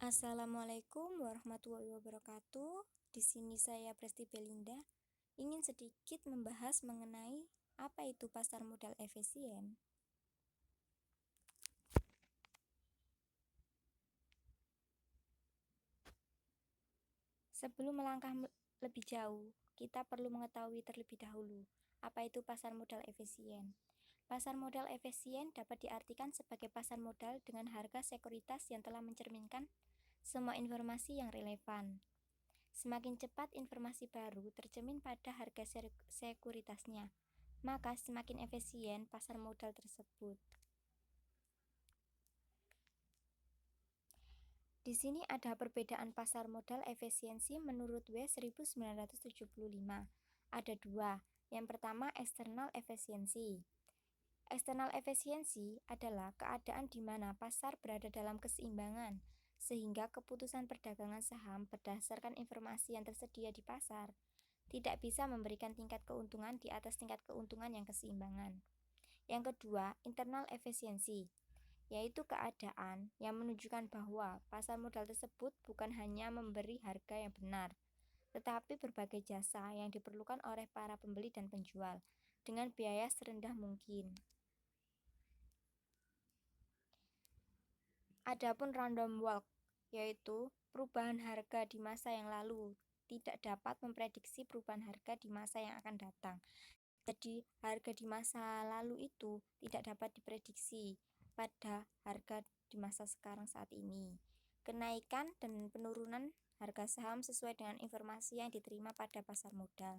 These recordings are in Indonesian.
Assalamualaikum warahmatullahi wabarakatuh. Di sini saya Presti Belinda ingin sedikit membahas mengenai apa itu pasar modal efisien. Sebelum melangkah lebih jauh, kita perlu mengetahui terlebih dahulu apa itu pasar modal efisien. Pasar modal efisien dapat diartikan sebagai pasar modal dengan harga sekuritas yang telah mencerminkan semua informasi yang relevan. Semakin cepat informasi baru tercermin pada harga sekuritasnya, maka semakin efisien pasar modal tersebut. Di sini ada perbedaan pasar modal efisiensi menurut W 1975. Ada dua. Yang pertama, external efisiensi. External efisiensi adalah keadaan di mana pasar berada dalam keseimbangan, sehingga keputusan perdagangan saham berdasarkan informasi yang tersedia di pasar tidak bisa memberikan tingkat keuntungan di atas tingkat keuntungan yang keseimbangan. Yang kedua, internal efisiensi, yaitu keadaan yang menunjukkan bahwa pasar modal tersebut bukan hanya memberi harga yang benar, tetapi berbagai jasa yang diperlukan oleh para pembeli dan penjual dengan biaya serendah mungkin. Adapun random walk, yaitu perubahan harga di masa yang lalu, tidak dapat memprediksi perubahan harga di masa yang akan datang. Jadi, harga di masa lalu itu tidak dapat diprediksi pada harga di masa sekarang saat ini. Kenaikan dan penurunan harga saham sesuai dengan informasi yang diterima pada pasar modal.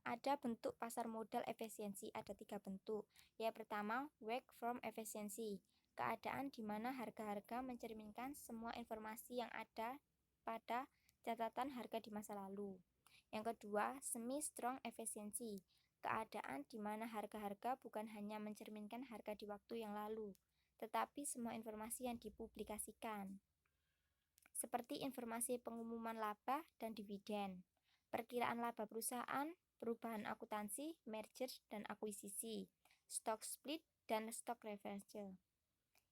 Ada bentuk pasar modal efisiensi, ada 3 bentuk. Yang pertama, wake from efisiensi, keadaan di mana harga-harga mencerminkan semua informasi yang ada pada catatan harga di masa lalu. Yang kedua, semi strong efisiensi, keadaan di mana harga-harga bukan hanya mencerminkan harga di waktu yang lalu, tetapi semua informasi yang dipublikasikan, seperti informasi pengumuman laba dan dividen, perkiraan laba perusahaan, perubahan akuntansi, merger dan akuisisi, stock split, dan stock reversal.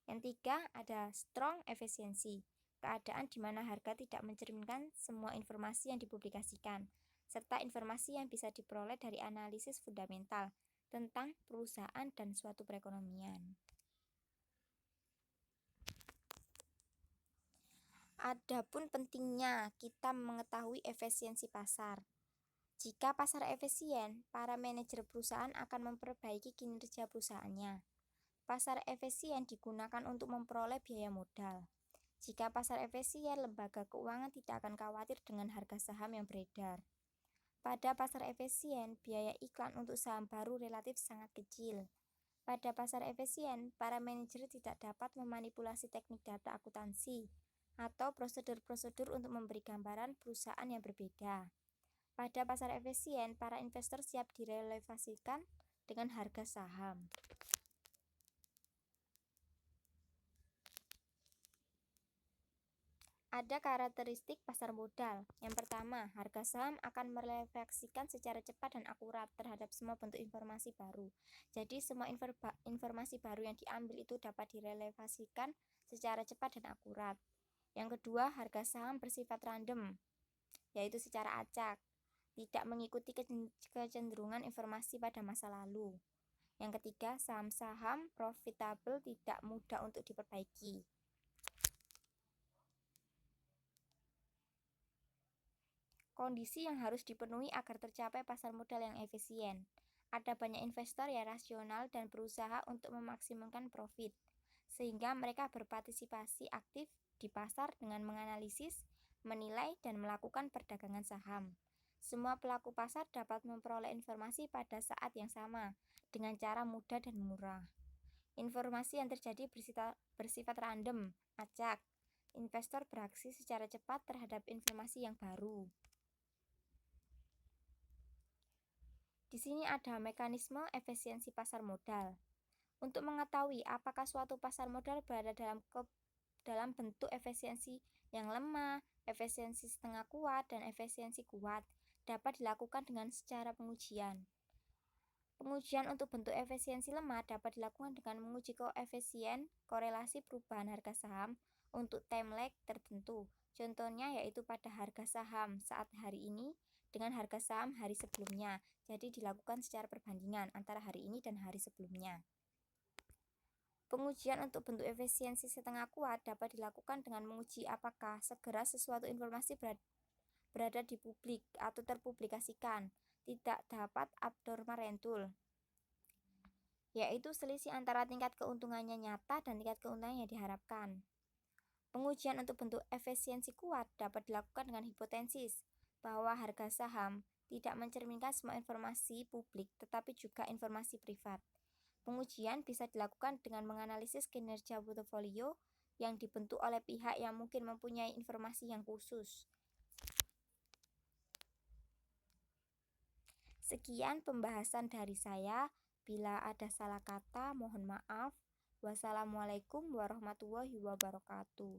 Yang tiga, ada strong efisiensi, keadaan di mana harga tidak mencerminkan semua informasi yang dipublikasikan, serta informasi yang bisa diperoleh dari analisis fundamental tentang perusahaan dan suatu perekonomian. Adapun pentingnya kita mengetahui efisiensi pasar. Jika pasar efisien, para manajer perusahaan akan memperbaiki kinerja perusahaannya. Pasar efisien digunakan untuk memperoleh biaya modal. Jika pasar efisien, lembaga keuangan tidak akan khawatir dengan harga saham yang beredar. Pada pasar efisien, biaya iklan untuk saham baru relatif sangat kecil. Pada pasar efisien, para manajer tidak dapat memanipulasi teknik data akuntansi atau prosedur-prosedur untuk memberi gambaran perusahaan yang berbeda. Pada pasar efisien, para investor siap direlevasikan dengan harga saham. Ada karakteristik pasar modal. Yang pertama, harga saham akan merefleksikan secara cepat dan akurat terhadap semua bentuk informasi baru. Jadi, semua informasi baru yang diambil itu dapat direlevasikan secara cepat dan akurat. Yang kedua, harga saham bersifat random, yaitu secara acak, tidak mengikuti kecenderungan informasi pada masa lalu. Yang ketiga, saham-saham profitable tidak mudah untuk diperbaiki. Kondisi yang harus dipenuhi agar tercapai pasar modal yang efisien. Ada banyak investor yang rasional dan berusaha untuk memaksimalkan profit, sehingga mereka berpartisipasi aktif di pasar dengan menganalisis, menilai, dan melakukan perdagangan saham. Semua pelaku pasar dapat memperoleh informasi pada saat yang sama dengan cara mudah dan murah. Informasi yang terjadi bersifat random, acak. Investor beraksi secara cepat terhadap informasi yang baru. Di sini ada mekanisme efisiensi pasar modal. Untuk mengetahui apakah suatu pasar modal berada dalam bentuk efisiensi yang lemah, efisiensi setengah kuat, dan efisiensi kuat, dapat dilakukan dengan secara pengujian. Pengujian untuk bentuk efisiensi lemah dapat dilakukan dengan menguji koefisien korelasi perubahan harga saham untuk time lag tertentu. Contohnya yaitu pada harga saham saat hari ini dengan harga saham hari sebelumnya. Jadi dilakukan secara perbandingan antara hari ini dan hari sebelumnya. Pengujian untuk bentuk efisiensi setengah kuat dapat dilakukan dengan menguji apakah segera sesuatu informasi berada di publik atau terpublikasikan, tidak dapat abnormal rentul, yaitu selisih antara tingkat keuntungannya nyata dan tingkat keuntungan yang diharapkan. Pengujian untuk bentuk efisiensi kuat dapat dilakukan dengan hipotesis bahwa harga saham tidak mencerminkan semua informasi publik tetapi juga informasi privat. Pengujian bisa dilakukan dengan menganalisis kinerja portofolio yang dibentuk oleh pihak yang mungkin mempunyai informasi yang khusus. Sekian pembahasan dari saya. Bila ada salah kata, mohon maaf. Wassalamualaikum warahmatullahi wabarakatuh.